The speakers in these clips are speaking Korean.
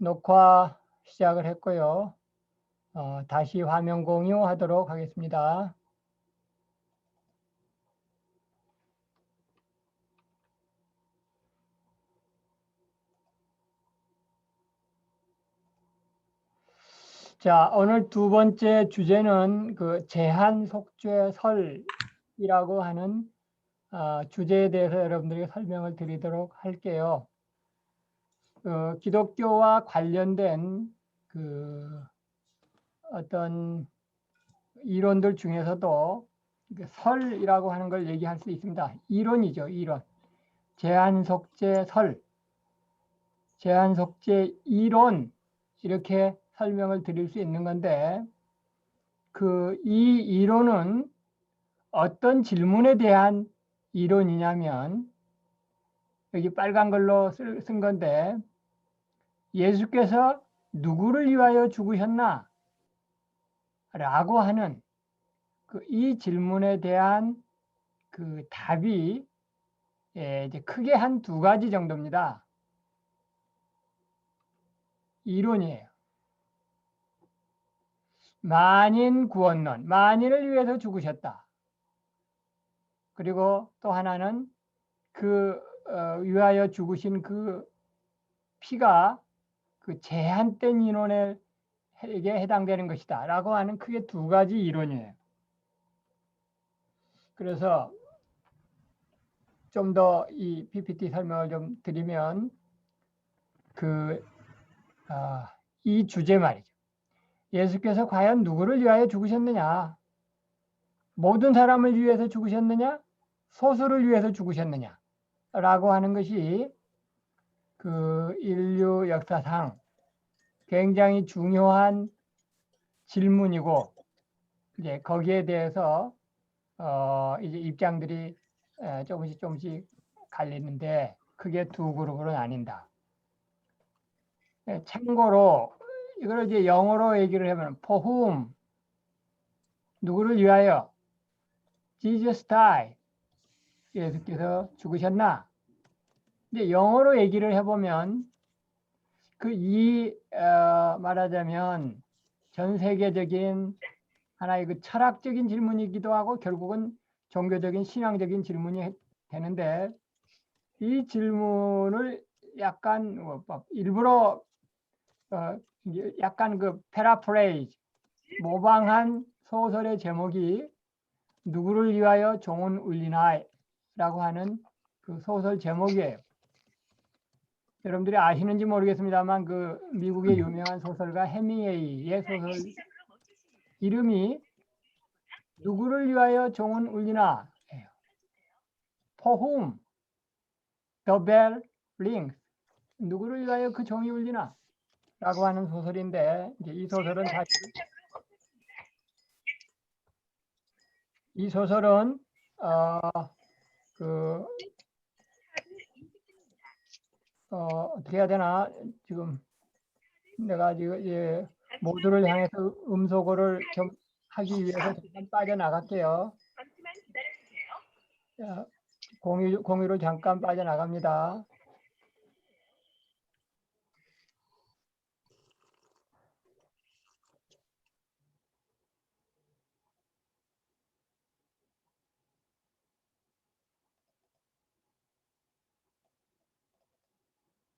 녹화 시작을 했고요. 다시 화면 공유하도록 하겠습니다. 자, 오늘 두 번째 주제는 그 제한 속죄설이라고 하는 주제에 대해서 여러분들에게 설명을 드리도록 할게요. 기독교와 관련된 그 어떤 이론들 중에서도 설이라고 하는 걸 얘기할 수 있습니다. 이론이죠, 이론. 제한 속죄설, 제한 속죄 이론 이렇게 설명을 드릴 수 있는 건데 이 이론은 어떤 질문에 대한 이론이냐면 여기 빨간 걸로 쓴 건데 예수께서 누구를 위하여 죽으셨나? 라고 하는 이 질문에 대한 그 답이 이제 크게 한 두 가지 정도입니다. 이론이에요. 만인 구원론, 만인을 위해서 죽으셨다. 그리고 또 하나는 위하여 죽으신 그 피가 그 제한된 인원에게 해당되는 것이다 라고 하는 크게 두 가지 이론이에요. 그래서 좀 더 이 PPT 설명을 좀 드리면 이 주제 말이죠. 예수께서 과연 누구를 위하여 죽으셨느냐? 모든 사람을 위해서 죽으셨느냐? 소수를 위해서 죽으셨느냐? 라고 하는 것이 그 인류 역사상 굉장히 중요한 질문이고 이제 거기에 대해서 이제 입장들이 조금씩 갈리는데 크게 두 그룹으로 나뉜다. 참고로 이걸 이제 영어로 얘기를 하면 for whom 누구를 위하여 Jesus died 예수께서 죽으셨나? 이제 영어로 얘기를 해보면 말하자면 전 세계적인 하나의 그 철학적인 질문이기도 하고 결국은 종교적인 신앙적인 질문이 되는데 이 질문을 약간 일부러 약간 그 패라프레이즈 모방한 소설의 제목이 누구를 위하여 종은 울리나 라고 하는 그 소설 제목이에요. 여러분들이 아시는지 모르겠습니다만 그 미국의 유명한 소설가 해밍웨이의 소설 이름이 누구를 위하여 종은 울리나 For whom the bell rings 누구를 위하여 그 종이 울리나 라고 하는 소설인데 이제 이 소설은 사실 이 소설은 어떻게 해야 되나 지금 내가 지금 모두를 향해서 음소거를 좀 하기 위해서 잠깐 빠져나갈게요. 자, 공유로 잠깐 빠져나갑니다.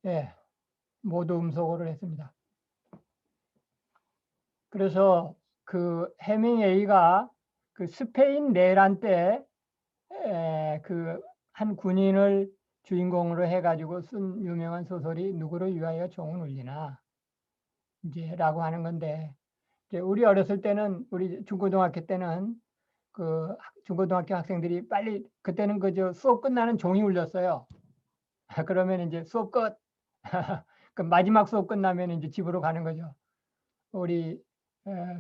예, 모두 음소거를 했습니다. 그래서 그 해밍웨이가 그 스페인 내란 때 그 한 군인을 주인공으로 해가지고 쓴 유명한 소설이 누구를 위하여 종은 울리나 이제라고 하는 건데 이제 우리 어렸을 때는 우리 중고등학교 때는 그 중고등학교 학생들이 빨리 그때는 그저 수업 끝나는 종이 울렸어요. 그러면 이제 수업 끝. 그 마지막 수업 끝나면 이제 집으로 가는 거죠. 우리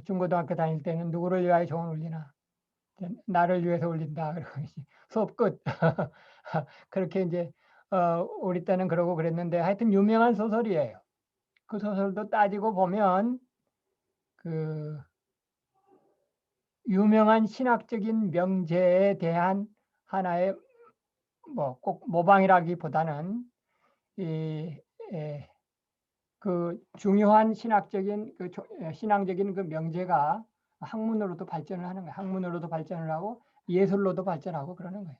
중고등학교 다닐 때는 누구를 위하여 종을 울리나? 나를 위해서 울린다. 그리고 이제 수업 끝. 그렇게 이제 우리 때는 그러고 그랬는데 하여튼 유명한 소설이에요. 그 소설도 따지고 보면 그 유명한 신학적인 명제에 대한 하나의 뭐 꼭 모방이라기보다는 이 그 중요한 신학적인 신앙적인 그 명제가 학문으로도 발전을 하는 거예요. 학문으로도 발전을 하고 예술로도 발전하고 그러는 거예요.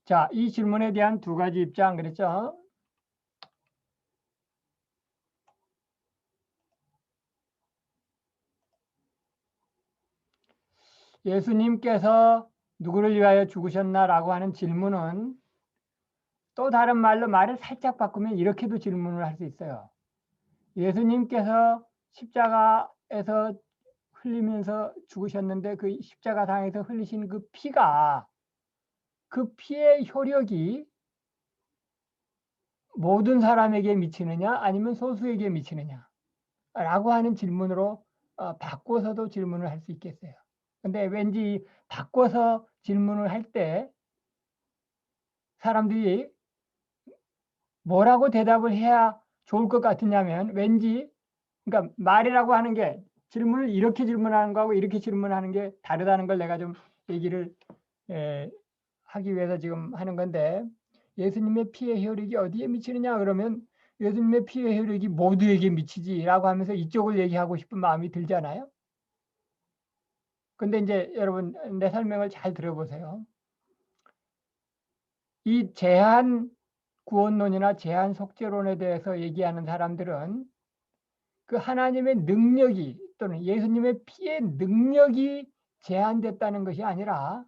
자, 이 질문에 대한 두 가지 입장 그랬죠. 예수님께서 누구를 위하여 죽으셨나라고 하는 질문은 또 다른 말로 말을 살짝 바꾸면 이렇게도 질문을 할 수 있어요. 예수님께서 십자가에서 흘리면서 죽으셨는데 그 십자가상에서 흘리신 그 피가 그 피의 효력이 모든 사람에게 미치느냐 아니면 소수에게 미치느냐 라고 하는 질문으로 바꿔서도 질문을 할 수 있겠어요. 근데 왠지 바꿔서 질문을 할 때 사람들이 뭐라고 대답을 해야 좋을 것 같으냐면 왠지 그러니까 말이라고 하는 게 질문을 이렇게 질문하는 거하고 이렇게 질문하는 게 다르다는 걸 내가 좀 얘기를 하기 위해서 지금 하는 건데 예수님의 피의 효력이 어디에 미치느냐 그러면 예수님의 피의 효력이 모두에게 미치지라고 하면서 이쪽을 얘기하고 싶은 마음이 들잖아요. 근데 이제 여러분 내 설명을 잘 들어보세요. 이 제한 구원론이나 제한 속죄론에 대해서 얘기하는 사람들은 그 하나님의 능력이 또는 예수님의 피의 능력이 제한됐다는 것이 아니라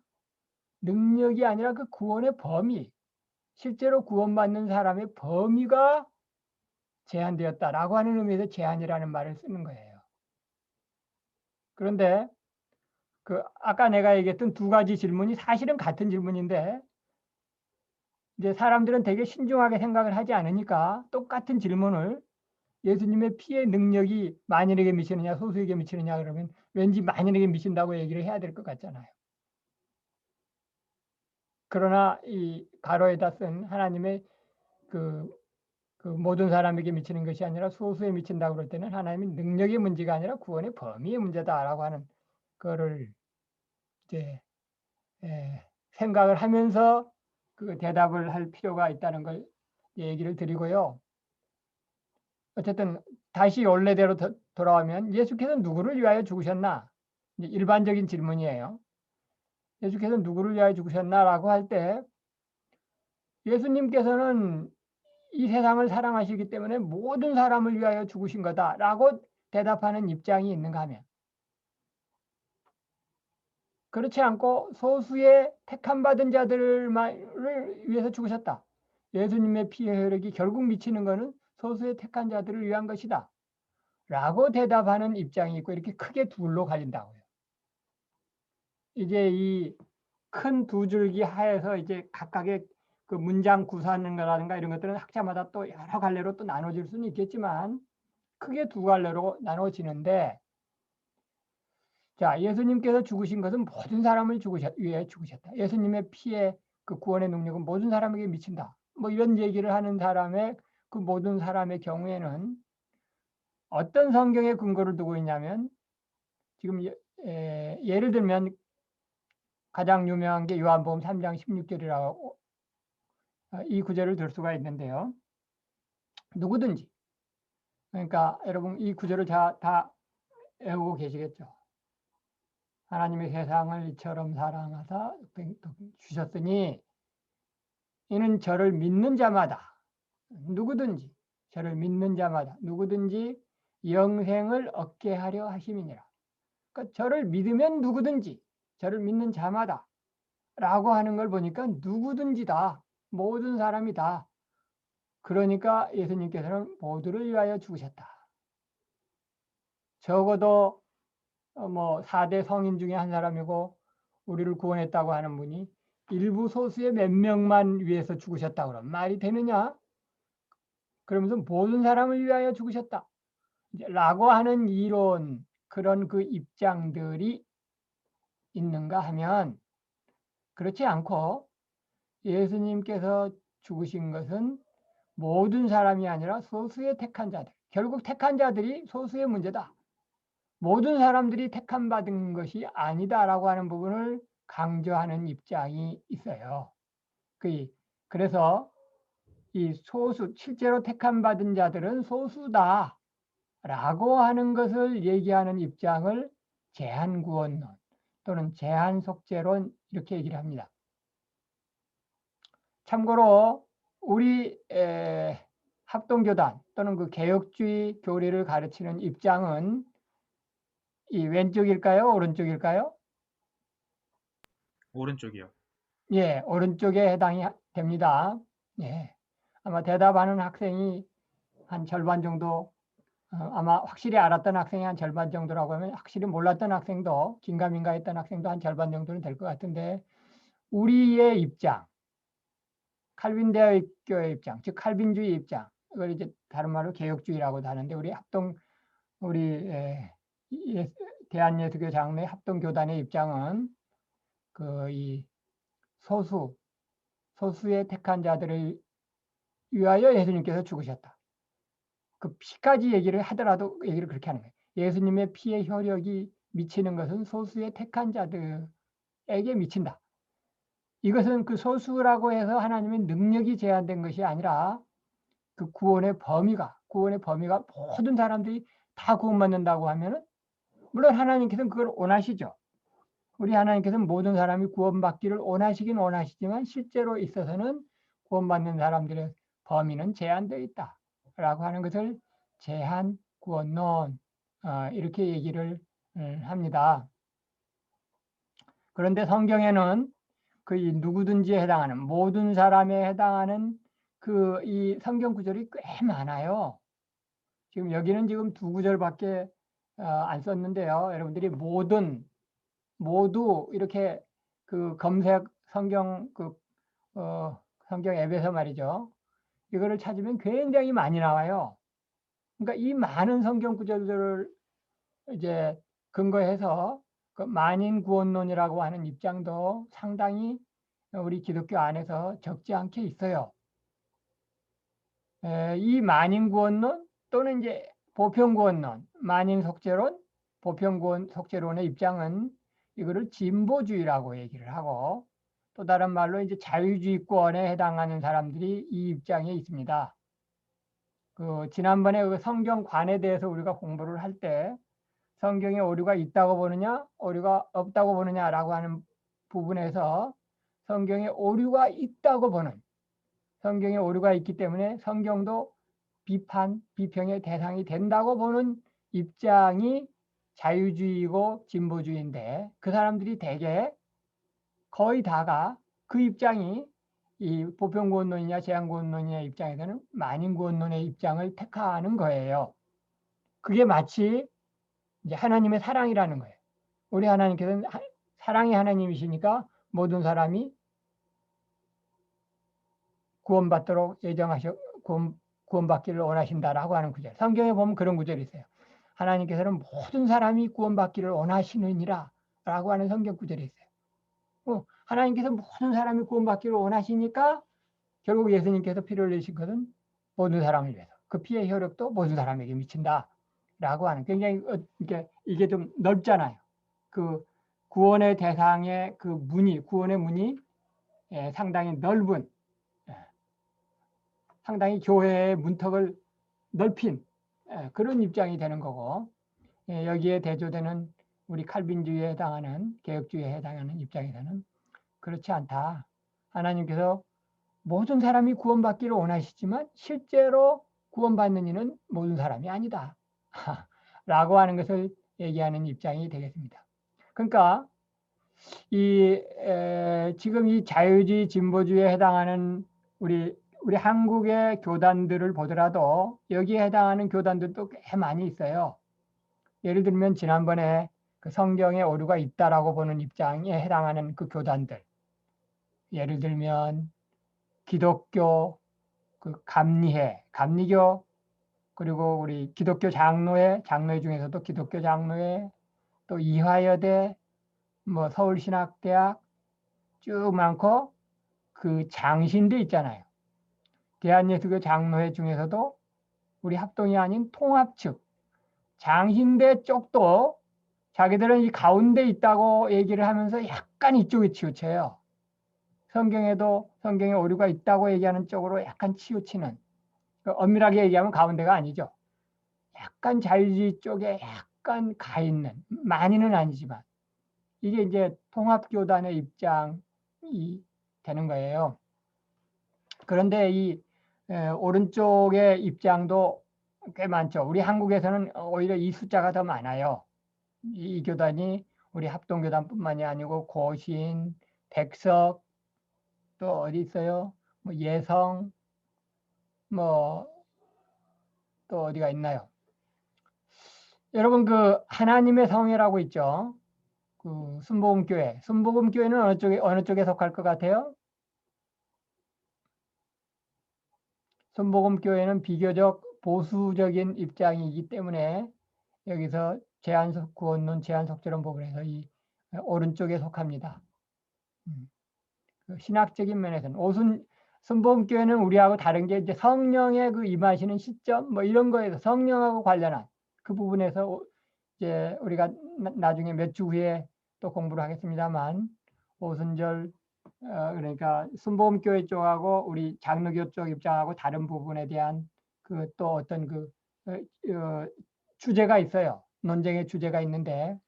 능력이 아니라 그 구원의 범위, 실제로 구원받는 사람의 범위가 제한되었다라고 하는 의미에서 제한이라는 말을 쓰는 거예요. 그런데 그 아까 내가 얘기했던 두 가지 질문이 사실은 같은 질문인데 이제 사람들은 되게 신중하게 생각을 하지 않으니까 똑같은 질문을 예수님의 피의 능력이 만인에게 미치느냐 소수에게 미치느냐 그러면 왠지 만인에게 미친다고 얘기를 해야 될 것 같잖아요. 그러나 이 가로에다 쓴 하나님의 그, 그 모든 사람에게 미치는 것이 아니라 소수에 미친다고 그럴 때는 하나님의 능력의 문제가 아니라 구원의 범위의 문제다라고 하는 거를 이제 생각을 하면서 그 대답을 할 필요가 있다는 걸 얘기를 드리고요. 어쨌든 다시 원래대로 돌아오면 예수께서 누구를 위하여 죽으셨나? 이제 일반적인 질문이에요. 예수께서 누구를 위하여 죽으셨나라고 할 때 예수님께서는 이 세상을 사랑하시기 때문에 모든 사람을 위하여 죽으신 거다라고 대답하는 입장이 있는가 하면 그렇지 않고 소수의 택함 받은 자들을 위해서 죽으셨다. 예수님의 피의 혈액이 결국 미치는 것은 소수의 택한 자들을 위한 것이다. 라고 대답하는 입장이 있고 이렇게 크게 둘로 갈린다고요. 이제 이 큰 두 줄기 하에서 이제 각각의 그 문장 구사하는 거라든가 이런 것들은 학자마다 또 여러 갈래로 또 나눠질 수는 있겠지만 크게 두 갈래로 나눠지는데 자, 예수님께서 죽으신 것은 모든 사람을 위해 죽으셨다. 예수님의 피의 그 구원의 능력은 모든 사람에게 미친다. 뭐 이런 얘기를 하는 사람의 그 모든 사람의 경우에는 어떤 성경의 근거를 두고 있냐면 지금 예를 들면 가장 유명한 게 요한복음 3장 16절이라고 이 구절을 들 수가 있는데요. 누구든지 그러니까 여러분 이 구절을 다 외우고 계시겠죠. 하나님의 세상을 이처럼 사랑하사 주셨으니 이는 저를 믿는 자마다 누구든지 저를 믿는 자마다 누구든지 영생을 얻게 하려 하심이니라. 그러니까 저를 믿으면 누구든지 저를 믿는 자마다 라고 하는 걸 보니까 누구든지다. 모든 사람이다. 그러니까 예수님께서는 모두를 위하여 죽으셨다. 적어도 뭐 4대 성인 중에 한 사람이고 우리를 구원했다고 하는 분이 일부 소수의 몇 명만 위해서 죽으셨다 그러면 말이 되느냐? 그러면서 모든 사람을 위하여 죽으셨다. 라고 하는 이론, 그런 그 입장들이 있는가 하면 그렇지 않고 예수님께서 죽으신 것은 모든 사람이 아니라 소수의 택한 자들. 결국 택한 자들이 소수의 문제다. 모든 사람들이 택함 받은 것이 아니다라고 하는 부분을 강조하는 입장이 있어요. 그래서 이 소수, 실제로 택함받은 자들은 소수다 라고 하는 것을 얘기하는 입장을 제한구원론 또는 제한속죄론 이렇게 얘기를 합니다. 참고로 우리 합동교단 또는 그 개혁주의 교리를 가르치는 입장은 이 왼쪽일까요? 오른쪽일까요? 오른쪽이요. 예, 오른쪽에 해당이 됩니다. 예. 아마 대답하는 학생이 한 절반 정도, 아마 확실히 알았던 학생이 한 절반 정도라고 하면 확실히 몰랐던 학생도, 긴가민가 했던 학생도 한 절반 정도는 될 것 같은데, 우리의 입장, 칼빈대교의 입장, 즉 칼빈주의 입장, 이걸 이제 다른 말로 개혁주의라고도 하는데, 우리 대한예수교 장로의 합동교단의 입장은 이 소수의 택한 자들을 위하여 예수님께서 죽으셨다. 그 피까지 얘기를 하더라도 얘기를 그렇게 하는 거예요. 예수님의 피의 효력이 미치는 것은 소수의 택한 자들에게 미친다. 이것은 그 소수라고 해서 하나님의 능력이 제한된 것이 아니라 그 구원의 범위가 모든 사람들이 다 구원받는다고 하면은 물론 하나님께서는 그걸 원하시죠. 우리 하나님께서는 모든 사람이 구원받기를 원하시긴 원하시지만 실제로 있어서는 구원받는 사람들의 범위는 제한되어 있다라고 하는 것을 제한 구원론 이렇게 얘기를 합니다. 그런데 성경에는 그 누구든지에 해당하는 모든 사람에 해당하는 그 이 성경 구절이 꽤 많아요. 지금 여기는 지금 2구절밖에 안 썼는데요. 여러분들이 모두 이렇게 그 검색 성경 성경 앱에서 말이죠. 이거를 찾으면 굉장히 많이 나와요. 그러니까 이 많은 성경 구절들을 이제 근거해서 그 만인 구원론이라고 하는 입장도 상당히 우리 기독교 안에서 적지 않게 있어요. 이 만인 구원론 또는 이제 보편 구원론, 만인 속죄론, 보편 구원 속죄론의 입장은 이거를 진보주의라고 얘기를 하고 또 다른 말로 이제 자유주의권에 해당하는 사람들이 이 입장에 있습니다. 그 지난번에 그 성경관에 대해서 우리가 공부를 할 때 성경에 오류가 있다고 보느냐, 오류가 없다고 보느냐라고 하는 부분에서 성경에 오류가 있다고 보는 성경에 오류가 있기 때문에 성경도 비평의 대상이 된다고 보는 입장이 자유주의고 진보주의인데 그 사람들이 대개 거의 다가 그 입장이 이 보편구원론이냐 제한구원론이냐 입장에서는 만인구원론의 입장을 택하는 거예요. 그게 마치 이제 하나님의 사랑이라는 거예요. 우리 하나님께서는 사랑의 하나님이시니까 모든 사람이 구원받도록 구원받기를 원하신다라고 하는 구절. 성경에 보면 그런 구절이 있어요. 하나님께서는 모든 사람이 구원받기를 원하시느니라 라고 하는 성경 구절이 있어요. 하나님께서 모든 사람이 구원받기를 원하시니까 결국 예수님께서 피를 흘리신 것은 모든 사람을 위해서. 그 피의 효력도 모든 사람에게 미친다. 라고 하는 굉장히 이게 좀 넓잖아요. 그 구원의 대상의 그 구원의 문이 상당히 넓은, 상당히 교회의 문턱을 넓힌 그런 입장이 되는 거고 여기에 대조되는 우리 칼빈주의에 해당하는 개혁주의에 해당하는 입장에서는 그렇지 않다. 하나님께서 모든 사람이 구원받기를 원하시지만 실제로 구원받는 이는 모든 사람이 아니다. 라고 하는 것을 얘기하는 입장이 되겠습니다. 그러니까 지금 이 자유주의 진보주의에 해당하는 우리 한국의 교단들을 보더라도 여기에 해당하는 교단들도 꽤 많이 있어요. 예를 들면 지난번에 그 성경에 오류가 있다라고 보는 입장에 해당하는 그 교단들. 예를 들면 기독교 그 감리교 그리고 우리 기독교 장로회 중에서도 기독교 장로회 또 이화여대 뭐 서울신학대학 쭉 많고 그 장신대 있잖아요. 대한예수교 장로회 중에서도 우리 합동이 아닌 통합 측 장신대 쪽도 자기들은 이 가운데 있다고 얘기를 하면서 약간 이쪽에 치우쳐요. 성경에 오류가 있다고 얘기하는 쪽으로 약간 치우치는, 엄밀하게 얘기하면 가운데가 아니죠. 약간 자유주의 쪽에 약간 가 있는, 많이는 아니지만 이게 이제 통합교단의 입장이 되는 거예요. 그런데 이 오른쪽의 입장도 꽤 많죠. 우리 한국에서는 오히려 이 숫자가 더 많아요. 이 교단이 우리 합동교단뿐만이 아니고 고신, 백석, 또 어디 있어요? 뭐 예성, 뭐 또 어디가 있나요? 여러분 그 하나님의 성회라고 있죠. 그 순복음교회. 순복음교회는 어느 쪽에 속할 것 같아요? 순복음교회는 비교적 보수적인 입장이기 때문에 여기서 제한석 구원론, 제한석처럼 부분에서 이 오른쪽에 속합니다. 그 신학적인 면에서는 순복음교회는 우리하고 다른 게 이제 성령의 그 임하시는 시점 뭐 이런 거에서 성령하고 관련한 그 부분에서 이제 우리가 나중에 몇 주 후에 또 공부를 하겠습니다만 오순절 그러니까 순복음교회 쪽하고 우리 장로교 쪽 입장하고 다른 부분에 대한 그 또 어떤 그 주제가 있어요. 논쟁의 주제가 있는데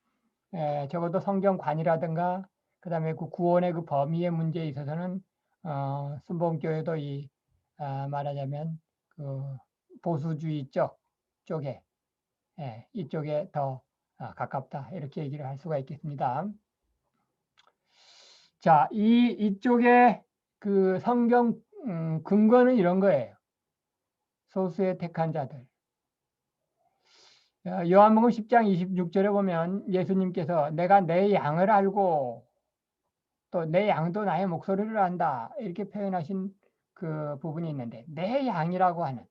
적어도 성경관이라든가 그다음에 그 구원의 그 범위의 문제에 있어서는 순복음교회도 말하자면 그 보수주의 쪽에 이쪽에 더 가깝다 이렇게 얘기를 할 수가 있겠습니다. 자, 이쪽에 그 성경 근거는 이런 거예요. 소수의 택한 자들. 요한복음 10장 26절에 보면 예수님께서 내가 내 양을 알고 또 내 양도 나의 목소리를 안다 이렇게 표현하신 그 부분이 있는데 내 양이라고 하는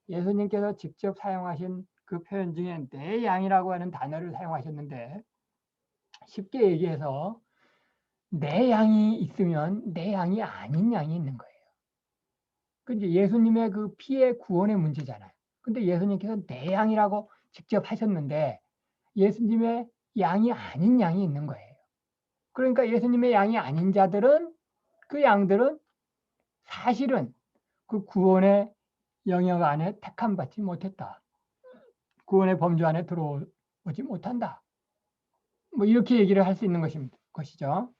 예수님께서 직접 사용하신 그 표현 중에 내 양이라고 하는 단어를 사용하셨는데 쉽게 얘기해서 내 양이 있으면 내 양이 아닌 양이 있는 거예요. 그 이제 예수님의 그 피의 구원의 문제잖아요. 근데 예수님께서 내 양이라고 직접 하셨는데 예수님의 양이 아닌 양이 있는 거예요. 그러니까 예수님의 양이 아닌 자들은 그 양들은 사실은 그 구원의 영역 안에 택함 받지 못했다. 구원의 범주 안에 들어오지 못한다. 뭐 이렇게 얘기를 할 수 있는 것이죠.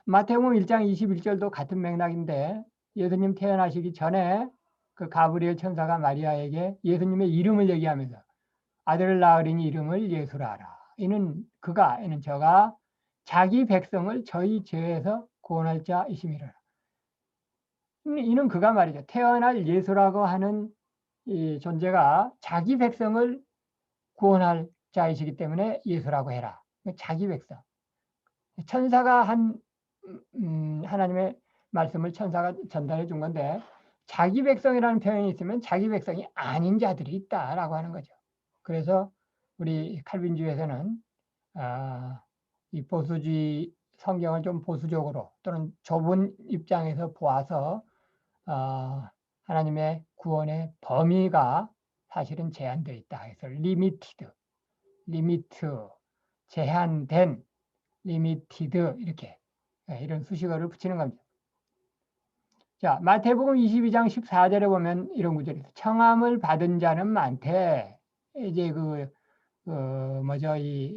마태복음 1장 21절도 같은 맥락인데 예수님 태어나시기 전에 그 가브리엘 천사가 마리아에게 예수님의 이름을 얘기하면서 아들을 낳으리니 이름을 예수라 하라. 이는 저가 자기 백성을 저희 죄에서 구원할 자이심이라. 이는 그가 말이죠. 태어날 예수라고 하는 이 존재가 자기 백성을 구원할 자이시기 때문에 예수라고 해라. 자기 백성. 천사가 하나님의 말씀을 천사가 전달해 준 건데 자기 백성이라는 표현이 있으면 자기 백성이 아닌 자들이 있다라고 하는 거죠. 그래서 우리 칼빈주의에서는 이 보수주의 성경을 좀 보수적으로 또는 좁은 입장에서 보아서 하나님의 구원의 범위가 사실은 제한되어 있다 해서 리미트, 제한된, 리미티드 이렇게 이런 수식어를 붙이는 겁니다. 자, 마태복음 22장 14절에 보면 이런 구절이 있어요. 청함을 받은 자는 많대. 이제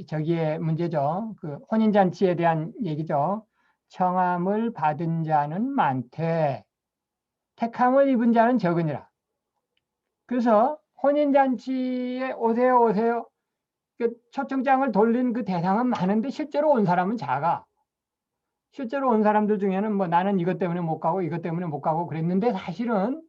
저기에 문제죠. 그 혼인잔치에 대한 얘기죠. 청함을 받은 자는 많대. 택함을 입은 자는 적으니라. 그래서 혼인잔치에 오세요. 그 초청장을 돌린 그 대상은 많은데 실제로 온 사람은 작아. 실제로 온 사람들 중에는 뭐 나는 이것 때문에 못 가고 이것 때문에 못 가고 그랬는데 사실은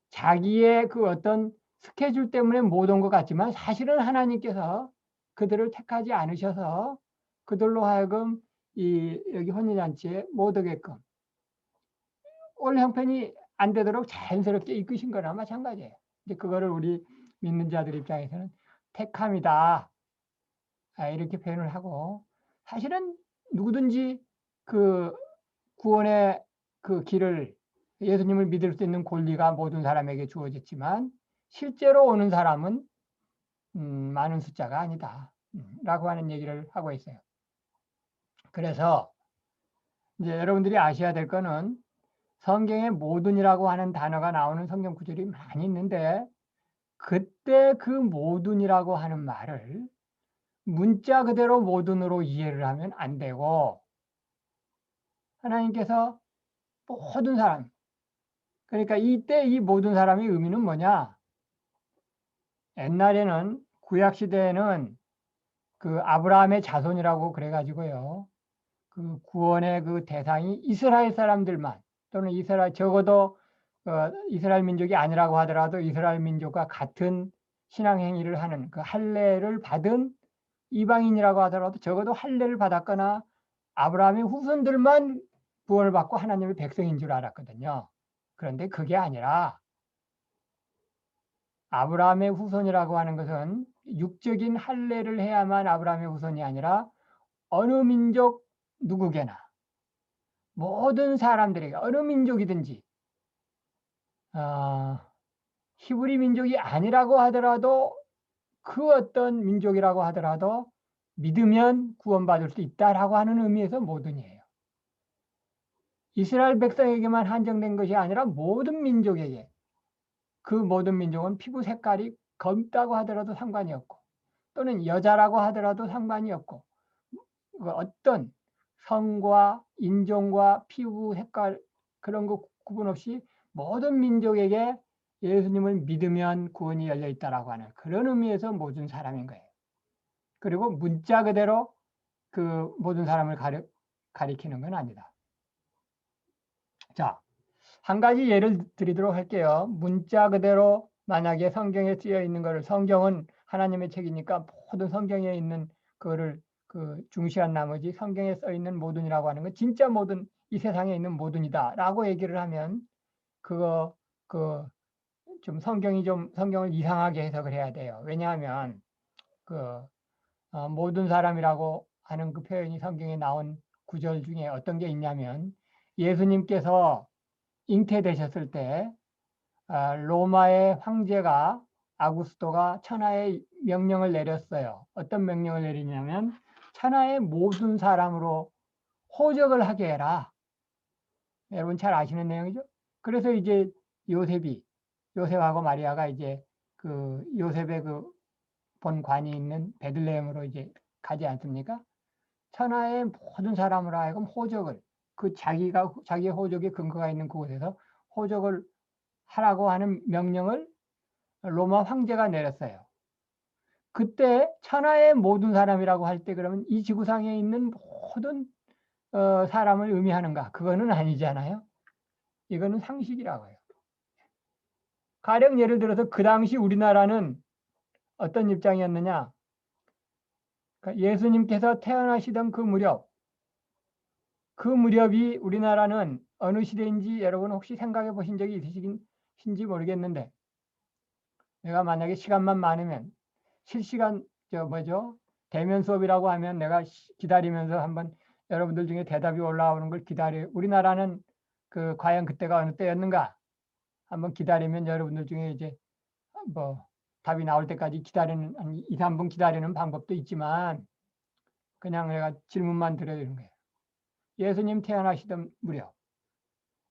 자기의 그 어떤 스케줄 때문에 못 온 것 같지만 사실은 하나님께서 그들을 택하지 않으셔서 그들로 하여금 여기 혼인잔치에 못 오게끔 올 형편이 안 되도록 자연스럽게 이끄신 거나 마찬가지예요. 근데 그거를 우리 믿는 자들 입장에서는 택함이다. 이렇게 표현을 하고 사실은 누구든지 그 구원의 그 길을 예수님을 믿을 수 있는 권리가 모든 사람에게 주어졌지만 실제로 오는 사람은 많은 숫자가 아니다. 라고 하는 얘기를 하고 있어요. 그래서 이제 여러분들이 아셔야 될 거는 성경에 모든이라고 하는 단어가 나오는 성경 구절이 많이 있는데 그때 그 모든이라고 하는 말을 문자 그대로 모든으로 이해를 하면 안 되고 하나님께서 모든 사람, 그러니까 이때 이 모든 사람의 의미는 뭐냐? 옛날에는 구약 시대에는 그 아브라함의 자손이라고 그래가지고요. 그 구원의 그 대상이 이스라엘 사람들만 또는 이스라엘 적어도 이스라엘 민족이 아니라고 하더라도 이스라엘 민족과 같은 신앙 행위를 하는 그 할례를 받은 이방인이라고 하더라도 적어도 할례를 받았거나 아브라함의 후손들만 구원을 받고 하나님의 백성인 줄 알았거든요. 그런데 그게 아니라 아브라함의 후손이라고 하는 것은 육적인 할례를 해야만 아브라함의 후손이 아니라 어느 민족 누구게나 모든 사람들에게 어느 민족이든지 히브리 민족이 아니라고 하더라도 그 어떤 민족이라고 하더라도 믿으면 구원받을 수 있다라고 하는 의미에서 모든이에요. 이스라엘 백성에게만 한정된 것이 아니라 모든 민족에게 그 모든 민족은 피부 색깔이 검다고 하더라도 상관이 없고 또는 여자라고 하더라도 상관이 없고 그 어떤 성과 인종과 피부 색깔 그런 거 구분 없이 모든 민족에게 예수님을 믿으면 구원이 열려 있다라고 하는 그런 의미에서 모든 사람인 거예요. 그리고 문자 그대로 그 모든 사람을 가리키는 건 아니다. 자, 한 가지 예를 드리도록 할게요. 문자 그대로 만약에 성경에 쓰여 있는 것을 성경은 하나님의 책이니까 모든 성경에 있는 그거를 그 중시한 나머지 성경에 써 있는 모든이라고 하는 건 진짜 모든 이 세상에 있는 모든이다라고 얘기를 하면 그거 그 좀 성경이 좀 성경을 이상하게 해석을 해야 돼요. 왜냐하면 그 모든 사람이라고 하는 그 표현이 성경에 나온 구절 중에 어떤 게 있냐면 예수님께서 잉태되셨을 때 로마의 황제가 아구스토가 천하의 명령을 내렸어요. 어떤 명령을 내리냐면 천하의 모든 사람으로 호적을 하게 해라. 여러분 잘 아시는 내용이죠? 그래서 이제 요셉하고 마리아가 이제 그 요셉의 그 본관이 있는 베들레헴으로 이제 가지 않습니까? 천하의 모든 사람으로 하여금 호적을 그 자기의 호적에 근거가 있는 그곳에서 호적을 하라고 하는 명령을 로마 황제가 내렸어요. 그때 천하의 모든 사람이라고 할 때 그러면 이 지구상에 있는 모든 사람을 의미하는가? 그거는 아니잖아요. 이거는 상식이라고 해요. 가령 예를 들어서 그 당시 우리나라는 어떤 입장이었느냐? 그러니까 예수님께서 태어나시던 그 무렵이 우리나라는 어느 시대인지 여러분 혹시 생각해 보신 적이 있으신지 모르겠는데 내가 만약에 시간만 많으면 실시간 대면 수업이라고 하면 내가 기다리면서 한번 여러분들 중에 대답이 올라오는 걸 우리나라는 그 과연 그때가 어느 때였는가 한번 기다리면 여러분들 중에 이제 뭐 답이 나올 때까지 기다리는 한 2, 3분 기다리는 방법도 있지만 그냥 내가 질문만 드려야 거예요. 예수님 태어나시던 무렵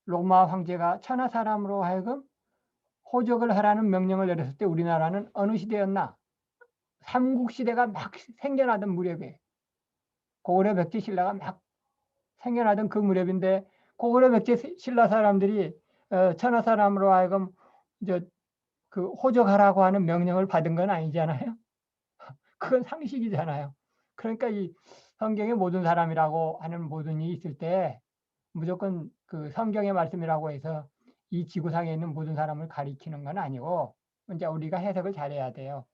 로마 황제가 천하 사람으로 하여금 호적을 하라는 명령을 내렸을 때 우리나라는 어느 시대였나? 삼국시대가 막 생겨나던 무렵에 고구려 백제 신라가 막 생겨나던 그 무렵인데 고구려 백제 신라 사람들이 천하 사람으로 하여금 이제 그 호적하라고 하는 명령을 받은 건 아니잖아요. 그건 상식이잖아요. 그러니까 이 성경의 모든 사람이라고 하는 모든이 있을 때 무조건 그 성경의 말씀이라고 해서 이 지구상에 있는 모든 사람을 가리키는 건 아니고 이제 우리가 해석을 잘해야 돼요.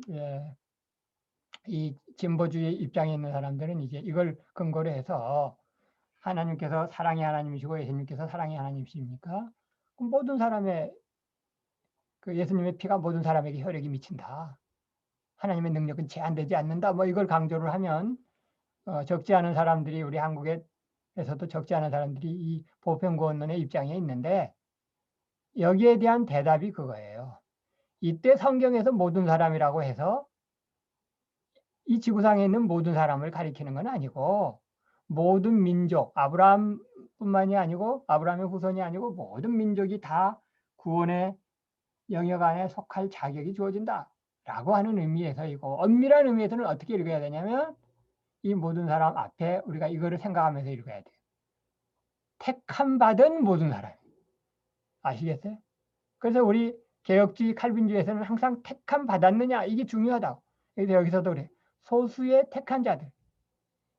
예. 이 진보주의 입장에 있는 사람들은 이제 이걸 근거로 해서 하나님께서 사랑의 하나님이시고 예수님께서 사랑의 하나님이십니까? 그럼 모든 사람의 그 예수님의 피가 모든 사람에게 혈액이 미친다. 하나님의 능력은 제한되지 않는다. 뭐 이걸 강조를 하면 적지 않은 사람들이 우리 한국에서도 적지 않은 사람들이 이 보편구원론의 입장에 있는데 여기에 대한 대답이 그거예요. 이때 성경에서 모든 사람이라고 해서 이 지구상에 있는 모든 사람을 가리키는 건 아니고 모든 민족, 아브라함뿐만이 아니고 아브라함의 후손이 아니고 모든 민족이 다 구원의 영역 안에 속할 자격이 주어진다라고 하는 의미에서이고, 엄밀한 의미에서는 어떻게 읽어야 되냐면 이 모든 사람 앞에 우리가 이거를 생각하면서 읽어야 돼요. 택함 받은 모든 사람. 아시겠어요? 그래서 우리 개혁주의 칼빈주의에서는 항상 택함 받았느냐 이게 중요하다고. 그래서 여기서도 그래. 소수의 택한 자들.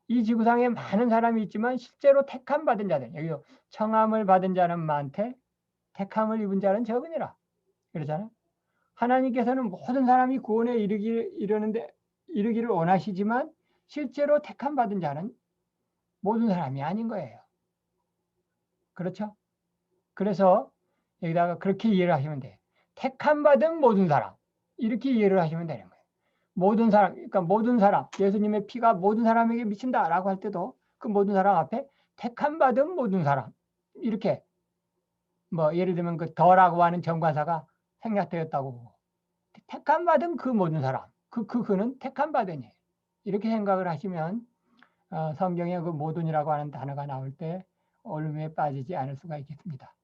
이 지구상에 많은 사람이 있지만 실제로 택함 받은 자들. 여기도 청함을 받은 자는 많되 택함을 입은 자는 적으니라. 그러잖아요. 하나님께서는 모든 사람이 구원에 이르기를 원하시지만 실제로 택함 받은 자는 모든 사람이 아닌 거예요. 그렇죠? 그래서 여기다가 그렇게 이해를 하시면 돼요. 택함 받은 모든 사람. 이렇게 이해를 하시면 되는 거예요. 모든 사람, 그러니까 모든 사람, 예수님의 피가 모든 사람에게 미친다라고 할 때도 그 모든 사람 앞에 택함 받은 모든 사람. 이렇게 뭐 예를 들면 그 더라고 하는 정관사가 생략되었다고 보고 택함 받은 그 모든 사람. 그는 택함 받으니. 이렇게 생각을 하시면 성경에 그 모든이라고 하는 단어가 나올 때 어려움에 빠지지 않을 수가 있겠습니다.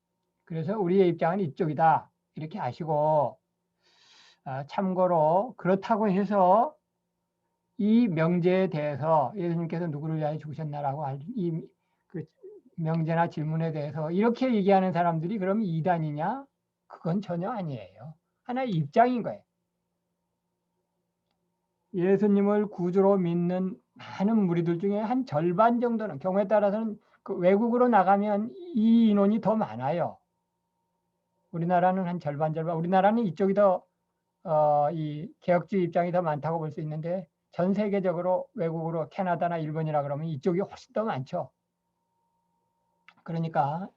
그래서 우리의 입장은 이쪽이다. 이렇게 아시고, 참고로 그렇다고 해서 이 명제에 대해서 예수님께서 누구를 위하여 죽으셨나라고 할 이 그 명제나 질문에 대해서 이렇게 얘기하는 사람들이 그럼 이단이냐? 그건 전혀 아니에요. 하나의 입장인 거예요. 예수님을 구주로 믿는 많은 무리들 중에 한 절반 정도는, 경우에 따라서는 그 외국으로 나가면 이 인원이 더 많아요. 우리나라는 한 절반. 우리나라는 이쪽이 더 이 개혁주의 입장이 더 많다고 볼 수 있는데 전 세계적으로 외국으로 캐나다나 일본이라 그러면 이쪽이 훨씬 더 많죠. 그러니까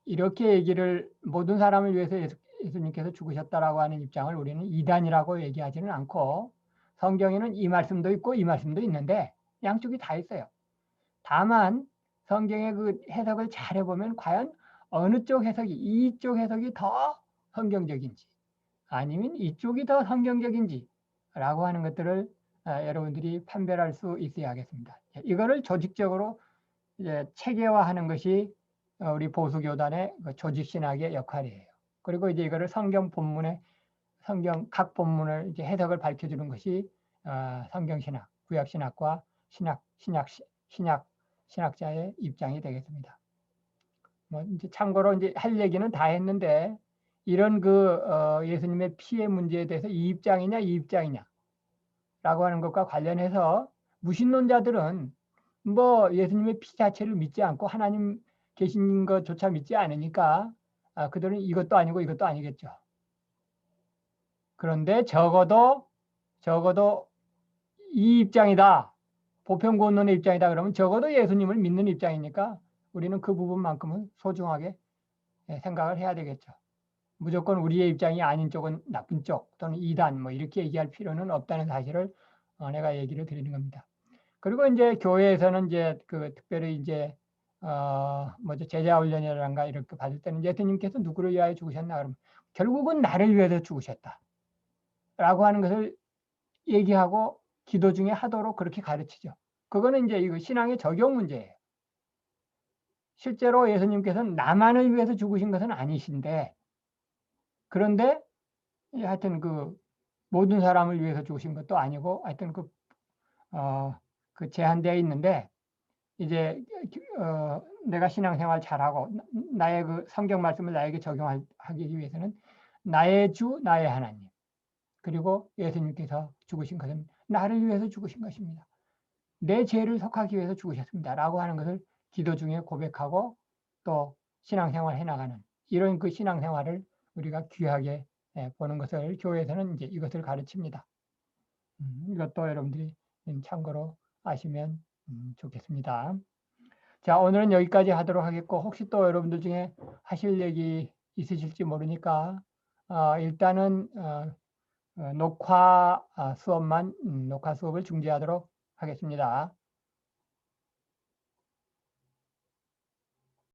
이렇게 얘기를 모든 사람을 위해서 예수님께서 죽으셨다라고 하는 입장을 우리는 이단이라고 얘기하지는 않고, 성경에는 이 말씀도 있고 이 말씀도 있는데 양쪽이 다 있어요. 다만 성경의 그 해석을 잘 해보면 과연 어느 쪽 해석이, 이쪽 해석이 더 성경적인지 아니면 이쪽이 더 성경적인지 라고 하는 것들을 여러분들이 판별할 수 있어야 하겠습니다. 이거를 조직적으로 이제 체계화하는 것이 우리 보수교단의 그 조직신학의 역할이에요. 그리고 이제 이거를 성경 각 본문을 이제 해석을 밝혀주는 것이 성경신학, 구약신학과 신학자의 입장이 되겠습니다. 뭐 이제 참고로 이제 할 얘기는 다 했는데 이런 예수님의 피의 문제에 대해서 이 입장이냐 이 입장이냐라고 하는 것과 관련해서 무신론자들은 뭐 예수님의 피 자체를 믿지 않고 하나님 계신 것조차 믿지 않으니까 그들은 이것도 아니고 이것도 아니겠죠. 그런데 적어도 이 입장이다. 보편구원론의 입장이다 그러면 적어도 예수님을 믿는 입장이니까 우리는 그 부분만큼은 소중하게 생각을 해야 되겠죠. 무조건 우리의 입장이 아닌 쪽은 나쁜 쪽 또는 이단 뭐 이렇게 얘기할 필요는 없다는 사실을 내가 얘기를 드리는 겁니다. 그리고 이제 교회에서는 이제 특별히 이제 뭐죠, 제자 훈련이라든가 이렇게 받을 때는 예수님께서 누구를 위하여 죽으셨나 그러면 결국은 나를 위해서 죽으셨다라고 하는 것을 얘기하고 기도 중에 하도록 그렇게 가르치죠. 그거는 이제 이거 신앙의 적용 문제예요. 실제로 예수님께서는 나만을 위해서 죽으신 것은 아니신데, 그런데 하여튼 모든 사람을 위해서 죽으신 것도 아니고 하여튼 그 제한되어 있는데, 이제 내가 신앙생활 잘하고 나의 그 성경 말씀을 나에게 적용하기 위해서는 나의 주 나의 하나님 그리고 예수님께서 죽으신 것은 나를 위해서 죽으신 것입니다. 내 죄를 속하기 위해서 죽으셨습니다. 라고 하는 것을 기도 중에 고백하고 또 신앙생활 해나가는 이런 그 신앙생활을 우리가 귀하게 보는 것을 교회에서는 이제 이것을 가르칩니다. 이것도 여러분들이 참고로 아시면 좋겠습니다. 자, 오늘은 여기까지 하도록 하겠고, 혹시 또 여러분들 중에 하실 얘기 있으실지 모르니까 일단은 녹화 수업을 중지하도록 하겠습니다.